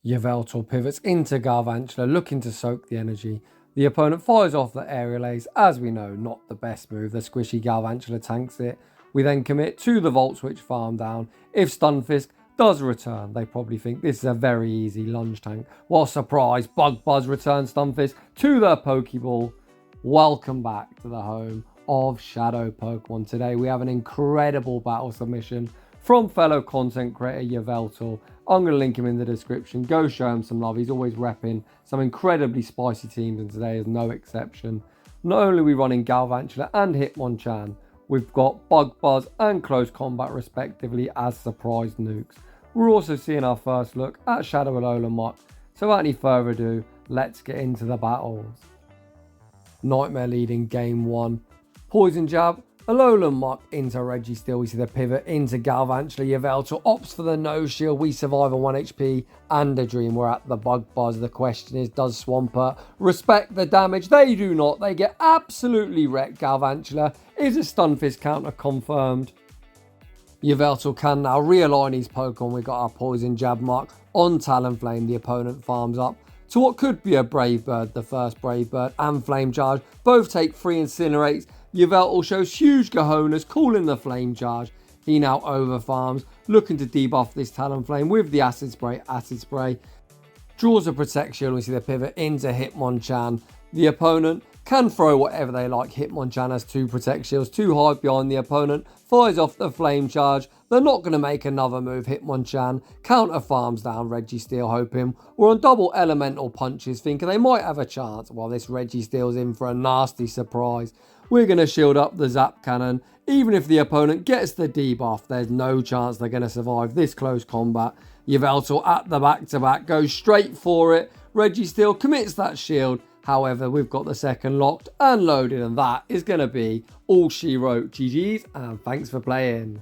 Yveltal pivots into Galvantula, looking to soak the energy. The opponent fires off the aerial ace, as we know, not the best move. The squishy Galvantula tanks it. We then commit to the Volt Switch farm down. If Stunfisk does return, they probably think this is a very easy lunge tank. While surprise, Bug Buzz returns Stunfisk to the Pokeball. Welcome back to the home of Shadow Pokemon. Today we have an incredible battle submission from fellow content creator Yveltal. I'm going to link him in the description. Go show him some love. He's always repping some incredibly spicy teams, and today is no exception. Not only are we running Galvantula and Hitmonchan, we've got Bug Buzz and Close Combat respectively as surprise nukes. We're also seeing our first look at Shadow Alolan Muk. So without any further ado, let's get into the battles. Nightmare leading game 1. Poison Jab, Alolan Muk into Registeel. We see the pivot into Galvantula. Yveltal opts for the no shield. We survive on 1 HP and a dream. We're at the Bug Buzz. The question is, does Swampert respect the damage? They do not. They get absolutely wrecked. Galvantula is a Stunfisk counter confirmed. Yveltal can now realign his Pokemon. We got our Poison Jab Muk on Talonflame. The opponent farms up to what could be a Brave Bird. The first Brave Bird and Flame Charge both take 3 Incinerates. Yveltal shows huge cojones, calling the Flame Charge. He now overfarms, looking to debuff this Talonflame with the Acid Spray. Acid Spray draws a Protect Shield. We see the pivot into Hitmonchan. The opponent can throw whatever they like. Hitmonchan has 2 Protect Shields, 2 hide behind the opponent, fires off the Flame Charge. They're not going to make another move. Hitmonchan counter farms down Registeel, hoping we're on double elemental punches, thinking they might have a chance. While this Registeel's in for a nasty surprise. We're going to shield up the Zap Cannon. Even if the opponent gets the debuff, there's no chance they're going to survive this close combat. Yveltal at the back-to-back goes straight for it. Registeel commits that shield. However, we've got the second locked and loaded, and that is going to be all she wrote. GG's, and thanks for playing.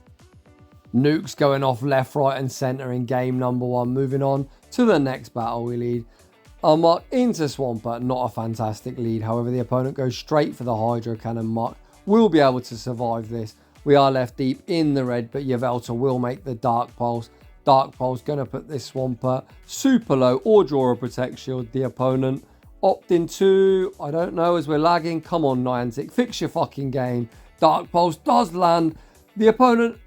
Nukes going off left, right and centre in game number 1. Moving on to the next battle we lead. Muk into Swampert, not a fantastic lead. However, the opponent goes straight for the Hydro Cannon. Muk will be able to survive this. We are left deep in the red, but Yveltal will make the Dark Pulse. Dark Pulse going to put this Swampert super low or draw a Protect Shield. The opponent opting to, I don't know, as we're lagging. Come on, Niantic, fix your fucking game. Dark Pulse does land. The opponent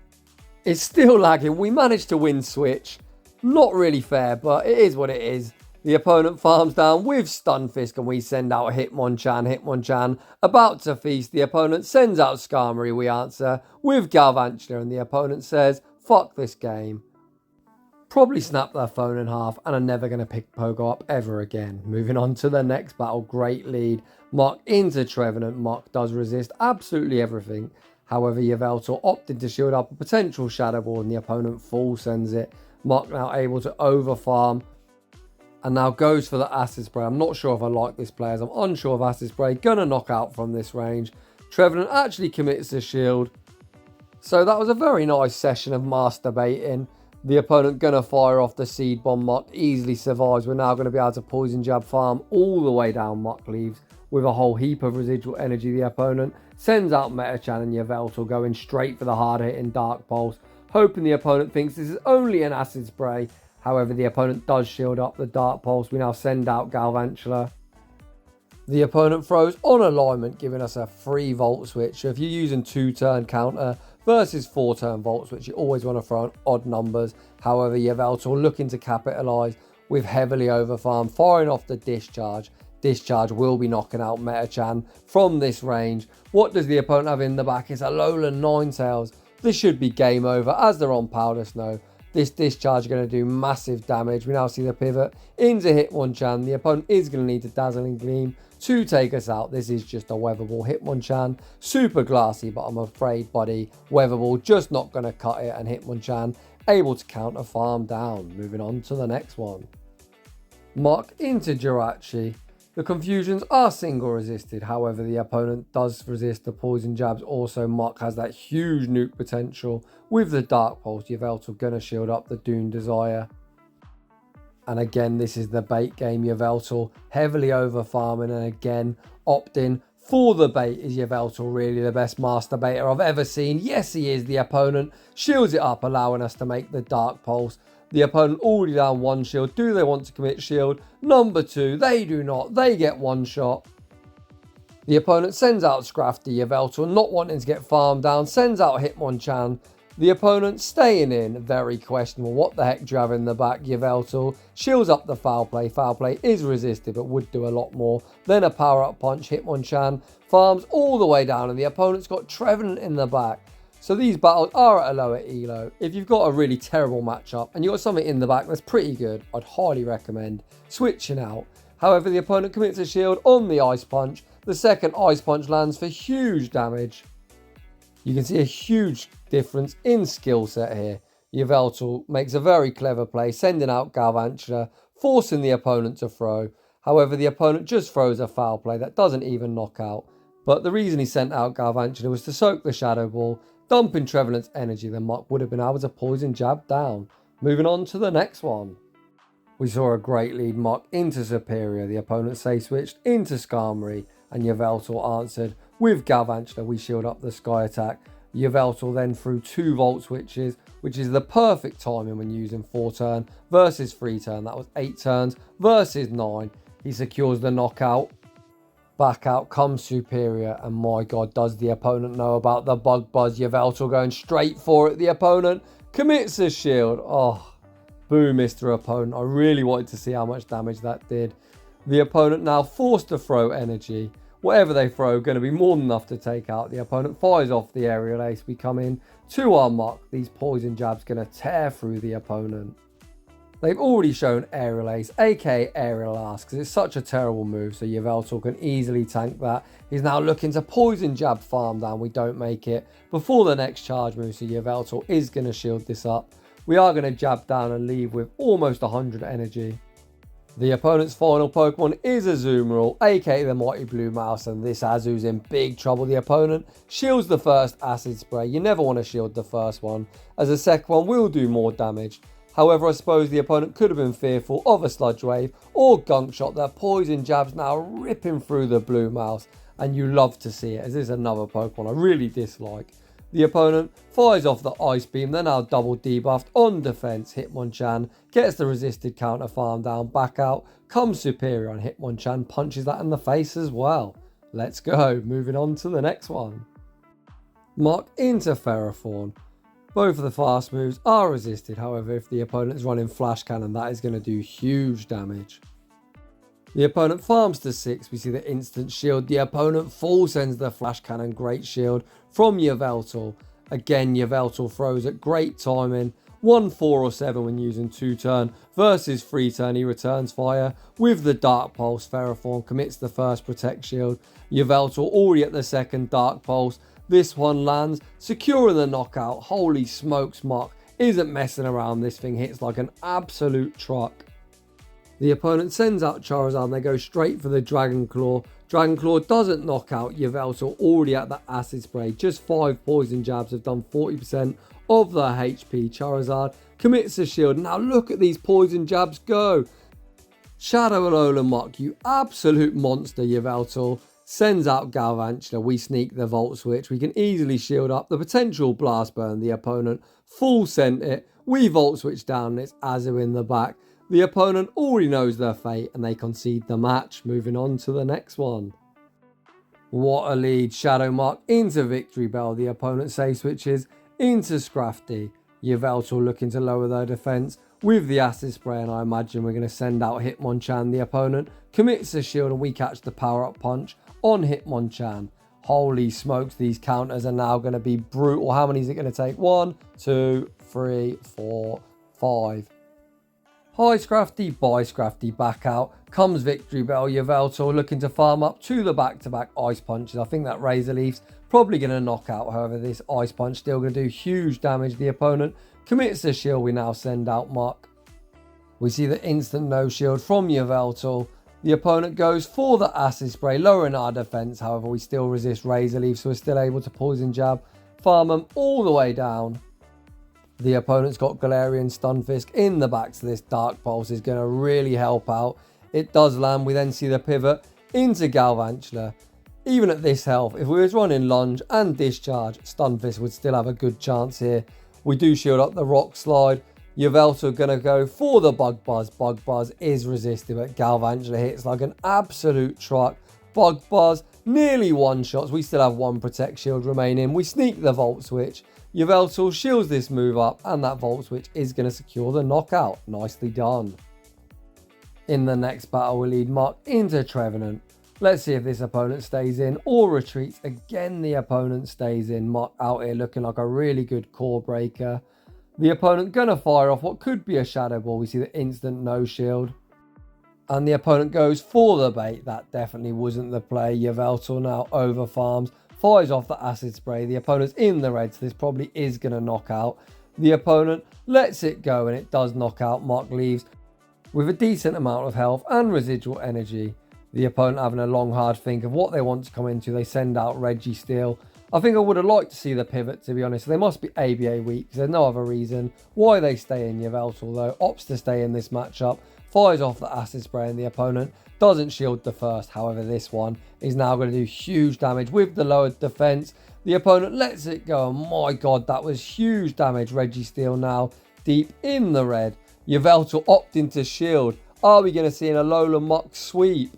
is still lagging. We managed to win switch. Not really fair, but it is what it is. The opponent farms down with Stunfisk, and we send out Hitmonchan. Hitmonchan about to feast. The opponent sends out Skarmory. We answer with Galvantula, and the opponent says, fuck this game. Probably snap their phone in half and are never going to pick Pogo up ever again. Moving on to the next battle. Great lead. Muk into Trevenant. Muk does resist absolutely everything. However, Yveltal opted to shield up a potential Shadow Ball, and the opponent full sends it. Muk now able to overfarm. And now goes for the Acid Spray. I'm not sure if I like this player. I'm unsure of Acid Spray. Gonna knock out from this range. Trevenant actually commits a shield. So that was a very nice session of masturbating. The opponent gonna fire off the Seed Bomb. Muk easily survives. We're now going to be able to Poison Jab farm all the way down. Muk leaves with a whole heap of residual energy. The opponent sends out Metachan, and Yveltal going straight for the hard hitting Dark Pulse, hoping the opponent thinks this is only an Acid Spray. However, the opponent does shield up the Dark Pulse. We now send out Galvantula. The opponent throws on alignment, giving us a free Volt Switch. So if you're using 2-turn counter versus 4-turn Volt Switch, you always want to throw on odd numbers. However, Yveltal looking to capitalise with heavily overfarm, firing off the Discharge. Discharge will be knocking out Metachan from this range. What does the opponent have in the back? It's Alolan Ninetales. This should be game over as they're on Powder Snow. This Discharge is going to do massive damage. We now see the pivot into Hitmonchan. The opponent is going to need a Dazzling Gleam to take us out. This is just a Weather Ball. Hitmonchan, super glassy, but I'm afraid, buddy, Weather Ball just not going to cut it. And Hitmonchan able to counter farm down. Moving on to the next one. Muk into Jirachi. The confusions are single resisted. However, the opponent does resist the Poison Jabs. Also, Muk has that huge nuke potential with the Dark Pulse. Yveltal gonna shield up the Dune Desire. And again, this is the bait game. Yveltal heavily over farming, and again opting for the bait. Is Yveltal really the best master baiter I've ever seen? Yes, he is. The opponent shields it up, allowing us to make the Dark Pulse. The opponent already down 1 shield. Do they want to commit shield? Number 2, they do not. They get 1 shot. The opponent sends out Scrafty Yveltal, not wanting to get farmed down. Sends out Hitmonchan. The opponent staying in. Very questionable. What the heck do you have in the back? Yveltal shields up the foul play. Foul play is resisted, but would do a lot more. Then a power-up punch. Hitmonchan farms all the way down, and the opponent's got Trevenant in the back. So these battles are at a lower elo. If you've got a really terrible matchup and you've got something in the back that's pretty good, I'd highly recommend switching out. However, the opponent commits a shield on the Ice Punch. The second Ice Punch lands for huge damage. You can see a huge difference in skill set here. Yveltal makes a very clever play, sending out Galvantula, forcing the opponent to throw. However, the opponent just throws a foul play that doesn't even knock out. But the reason he sent out Galvantula was to soak the Shadow Ball, dumping Trevenant's energy. Then Muk would have been able to poison jab down. Moving on to the next one. We saw a great lead Muk into Superior. The opponent safe switched into Skarmory, and Yveltal answered with Galvantula. We shield up the Sky attack. Yveltal then threw 2 Volt Switches, which is the perfect timing when using 4 turn versus 3 turn. That was 8 turns versus 9. He secures the knockout. Back out comes Superior, and my god, does the opponent know about the Bug Buzz? Yveltal going straight for it. The opponent commits a shield. Oh, boo, Mr. Opponent. I really wanted to see how much damage that did. The opponent now forced to throw energy. Whatever they throw, going to be more than enough to take out. The opponent fires off the aerial ace. We come in to our Muk. These poison jabs going to tear through the opponent. They've already shown aerial ace, aka aerial ass, because it's such a terrible move. So Yveltal can easily tank that. He's now looking to poison jab farm down. We don't make it before the next charge move. So Yveltal is going to shield this up. We are going to jab down and leave with almost 100 energy. The opponent's final Pokemon is Azumarill, aka the Mighty Blue Mouse, and this Azu's in big trouble. The opponent shields the first Acid Spray. You never want to shield the first one, as the second one will do more damage. However, I suppose the opponent could have been fearful of a Sludge Wave or Gunk Shot. Their poison jabs now ripping through the Blue Mouse, and you love to see it, as this is another Pokemon I really dislike. The opponent fires off the Ice Beam. They're now double debuffed on defense. Hitmonchan gets the resisted counter farm down. Back out comes Superior, and Hitmonchan punches that in the face as well. Let's go. Moving on to the next one. Muk into Ferrothorn. Both of the fast moves are resisted. However, if the opponent is running Flash Cannon, that is going to do huge damage. The opponent farms to 6. We see the instant shield. The opponent full sends the Flash Cannon. Great shield from Yveltal. Again, Yveltal throws at great timing. 1, 4 or 7 when using 2 turn versus 3 turn. He returns fire with the Dark Pulse. Ferrothorn commits the first Protect Shield. Yveltal already at the second Dark Pulse. This one lands, securing the knockout. Holy smokes, Muk isn't messing around. This thing hits like an absolute truck. The opponent sends out Charizard and they go straight for the Dragon Claw. Dragon Claw doesn't knock out Yveltal, already at the Acid Spray. Just 5 poison jabs have done 40% of the HP. Charizard commits a shield. Now look at these poison jabs go. Shadow Alolan Muk, you absolute monster. Yveltal sends out Galvantula. We sneak the Volt Switch. We can easily shield up the potential Blast Burn. The opponent full sent it. We Volt Switch down and it's Azu in the back. The opponent already knows their fate and they concede the match. Moving on to the next one. What a lead. Shadow Muk into Victory Bell. The opponent safe switches into Scrafty. Yveltal looking to lower their defense with the Acid Spray, and I imagine we're going to send out Hitmonchan. The opponent commits a shield and we catch the power-up punch on Hitmonchan. Holy smokes, these counters are now going to be brutal. How many is it going to take? 1, 2, 3, 4, 5. Hi Scrafty, bye Scrafty, back out comes Victory Bell. Yveltal looking to farm up to the back-to-back Ice Punches. I think that Razor Leaf's probably going to knock out. However, this Ice Punch still going to do huge damage. The opponent commits a shield. We now send out Muk. We see the instant no shield from Yveltal. The opponent goes for the Acid Spray, lowering our defense. However, we still resist Razor Leaf, so we're still able to poison jab, farm them all the way down. The opponent's got Galarian Stunfisk in the back, so this Dark Pulse is going to really help out. It does land. We then see the pivot into Galvantula. Even at this health, if we was running Lunge and Discharge, Stunfisk would still have a good chance here. We do shield up the Rock Slide. Yveltal gonna go for the Bug Buzz. Bug Buzz is resisted, but Galvantula hits like an absolute truck. Bug Buzz nearly one-shots. We still have one Protect Shield remaining. We sneak the Volt Switch. Yveltal shields this move up, and that Volt Switch is going to secure the knockout. Nicely done. In the next battle, we'll lead Mark into Trevenant. Let's see if this opponent stays in or retreats. Again, the opponent stays in. Mark out here looking like a really good core breaker. The opponent going to fire off what could be a Shadow Ball. We see the instant no shield. And the opponent goes for the bait. That definitely wasn't the play. Yveltal now over farms. Fires off the acid spray. The opponent's in the red, so this probably is going to knock out. The opponent lets it go, and it does knock out. Mark leaves with a decent amount of health and residual energy. The opponent having a long hard think of what they want to come into. They send out Registeel. I think I would have liked to see the pivot, to be honest. They must be ABA weak, because there's no other reason why they stay in. Yveltal, though, opts to stay in this matchup. Fires off the acid spray, and the opponent doesn't shield the first. However, this one is now going to do huge damage with the lowered defense. The opponent lets it go. And my god, that was huge damage. Registeel now deep in the red. Yveltal opting to shield. Are we going to see an Alolan Muk sweep?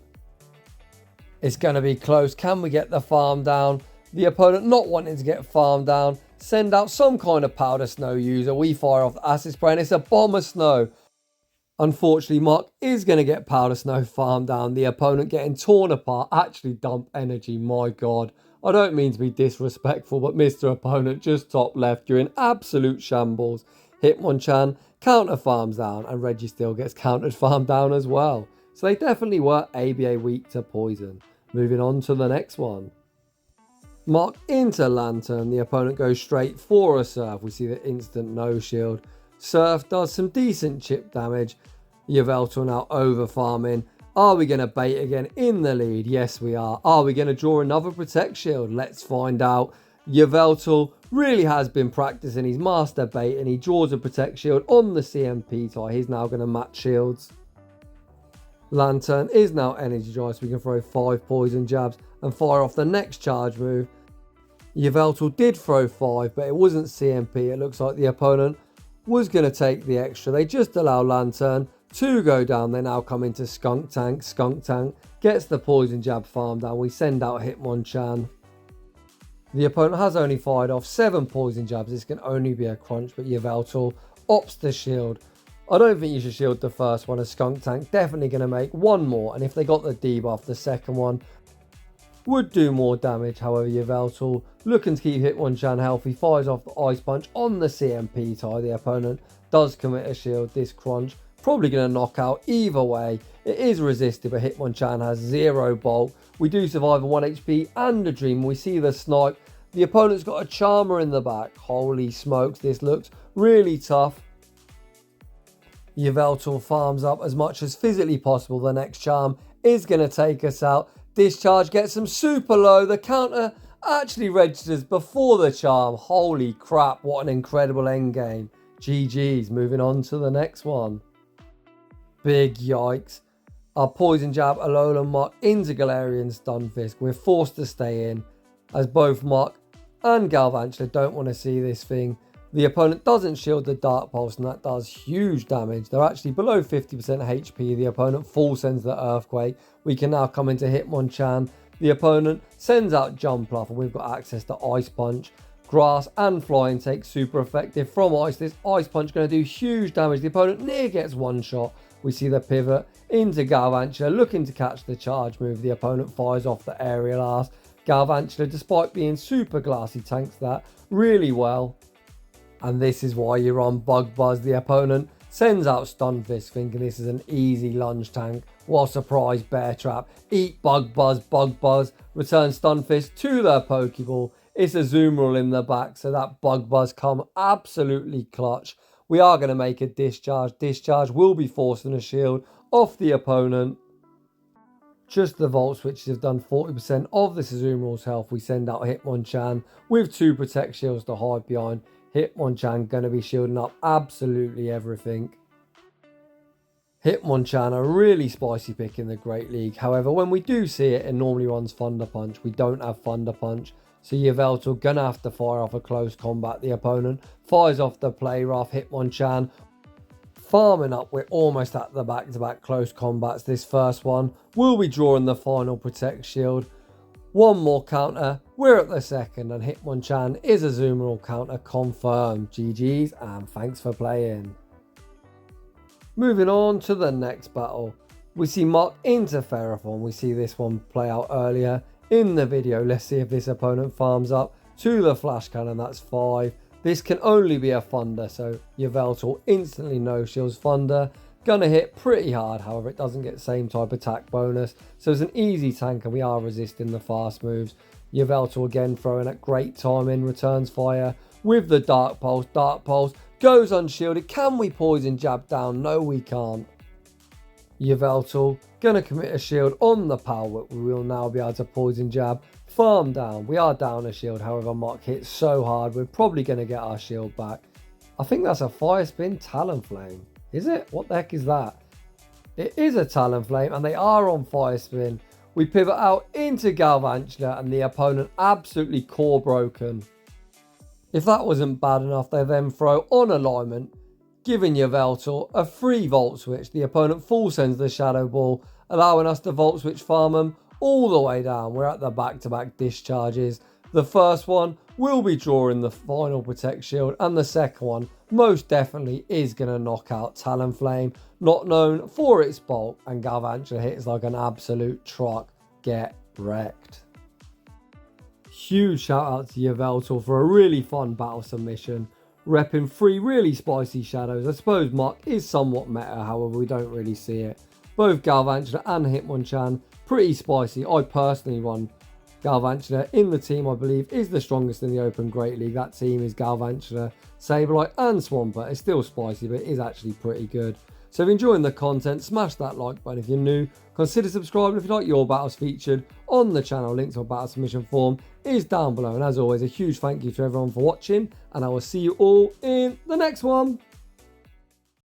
It's going to be close. Can we get the farm down? The opponent not wanting to get farm down. Send out some kind of powder snow user. We fire off the acid spray, and it's a bomb of snow. Unfortunately, Mark is going to get powder snow farm down. The opponent getting torn apart. Actually dump energy. My god. I don't mean to be disrespectful, but Mr. Opponent just top left. You're in absolute shambles. Hitmonchan counter farms down, and Registeel gets countered farm down as well. So they definitely were ABA weak to poison. Moving on to the next one. Mark into Lantern. The opponent goes straight for a Surf. We see the instant no shield. Surf does some decent chip damage. Yveltal now over farming. Are we going to bait again in the lead? Yes, we are. Are we going to draw another Protect Shield? Let's find out. Yveltal really has been practicing his master bait, and he draws a Protect Shield on the CMP tie. He's now going to match shields. Lantern is now energy dry, so we can throw 5 poison jabs and fire off the next charge move. Yveltal did throw 5, but it wasn't CMP. It looks like the opponent was going to take the extra. They just allow Lantern to go down. They now come into Skunk Tank. Skunk Tank gets the poison jab farm down. We send out Hitmonchan. The opponent has only fired off 7 poison jabs. This can only be a crunch, but Yveltal opts to shield. I don't think you should shield the first one. A Skunk Tank definitely going to make one more, and if they got the debuff, the second one would do more damage. However, Yveltal looking to keep Hitmonchan healthy, fires off the Ice Punch on the CMP tie. The opponent does commit a shield. This crunch probably going to knock out either way. It is resisted, but Hitmonchan has 0 bulk. We do survive a 1 HP and a Dream. We see the snipe. The opponent's got a Charmer in the back. Holy smokes, this looks really tough. Yveltal farms up as much as physically possible. The next charm is going to take us out. Discharge gets them super low. The counter actually registers before the charm. Holy crap, what an incredible endgame. GG's. Moving on to the next one. Big yikes. Our poison jab Alolan Muk into Galarian Stunfisk. We're forced to stay in, as both Muk and Galvantula don't want to see this thing. The opponent doesn't shield the Dark Pulse, and that does huge damage. They're actually below 50% HP. The opponent full sends the Earthquake. We can now come into Hitmonchan. The opponent sends out Jumpluff, and we've got access to Ice Punch. Grass and Flying Take super effective from Ice. This Ice Punch going to do huge damage. The opponent near gets one shot. We see the pivot into Galvantula, looking to catch the charge move. The opponent fires off the Aerial Ass. Galvantula, despite being super glassy, tanks that really well. And this is why you're on Bug Buzz. The opponent sends out Stunfisk, thinking this is an easy lunge tank. What a surprise, Bear Trap. Eat Bug Buzz, Bug Buzz. Return Stunfisk to their Pokeball. It's a Zoomerl in the back, so that Bug Buzz come absolutely clutch. We are going to make a discharge. Discharge will be forcing a shield off the opponent. Just the Volt Switches have done 40% of this Zoomerl's health. We send out Hitmonchan with 2 Protect Shields to hide behind. Hitmonchan going to be shielding up absolutely everything. Hitmonchan a really spicy pick in the Great League. However, when we do see it, it normally runs Thunder Punch. We don't have Thunder Punch. So Yveltal gonna have to fire off a close combat. The opponent fires off the Play Rough. Hitmonchan Farming up, we're almost at the back-to-back close combats. This first one will be drawing the final Protect Shield. One more counter, we're at the second, and Hitmonchan is a Zoomerall counter confirmed. GG's and thanks for playing. Moving on to the next battle. We see Muk into Ferrothorn. We see this one play out earlier in the video. Let's see if this opponent farms up to the Flash Cannon. That's 5. This can only be a Thunder, so Yveltal instantly no shields Thunder. Gonna hit pretty hard, however it doesn't get the same type attack bonus. So it's an easy tank and we are resisting the fast moves. Yveltal again throwing at great timing, returns fire with the Dark Pulse. Dark Pulse goes unshielded. Can we poison jab down? No, we can't. Yveltal gonna commit a shield on the Power Whip. We will now be able to poison jab, farm down. We are down a shield, however Muk hits so hard we're probably gonna get our shield back. I think that's a Fire Spin Talonflame. Is it? What the heck is that? It is a Talonflame and they are on Fire Spin. We pivot out into Galvantula and the opponent absolutely core broken. If that wasn't bad enough, they then throw on alignment, giving Yveltal a free Volt Switch. The opponent full sends the Shadow Ball, allowing us to Volt Switch farm them all the way down. We're at the back-to-back discharges. The first one will be drawing the final Protect Shield, and the second one most definitely is going to knock out Talonflame, not known for its bulk, and Galvantula hits like an absolute truck. Get wrecked. Huge shout out to Yveltal for a really fun battle submission, repping 3 really spicy shadows. I suppose Muk is somewhat meta, however we don't really see it. Both Galvantula and Hitmonchan pretty spicy. I personally run Galvantula in the team I believe is the strongest in the Open Great League. That team is Galvantula, Sableye and Swampert. It's still spicy, but it is actually pretty good. So if you're enjoying the content, smash that like button. If you're new, consider subscribing if you like your battles featured on the channel. Link to our battle submission form is down below. And as always, a huge thank you to everyone for watching, and I will see you all in the next one.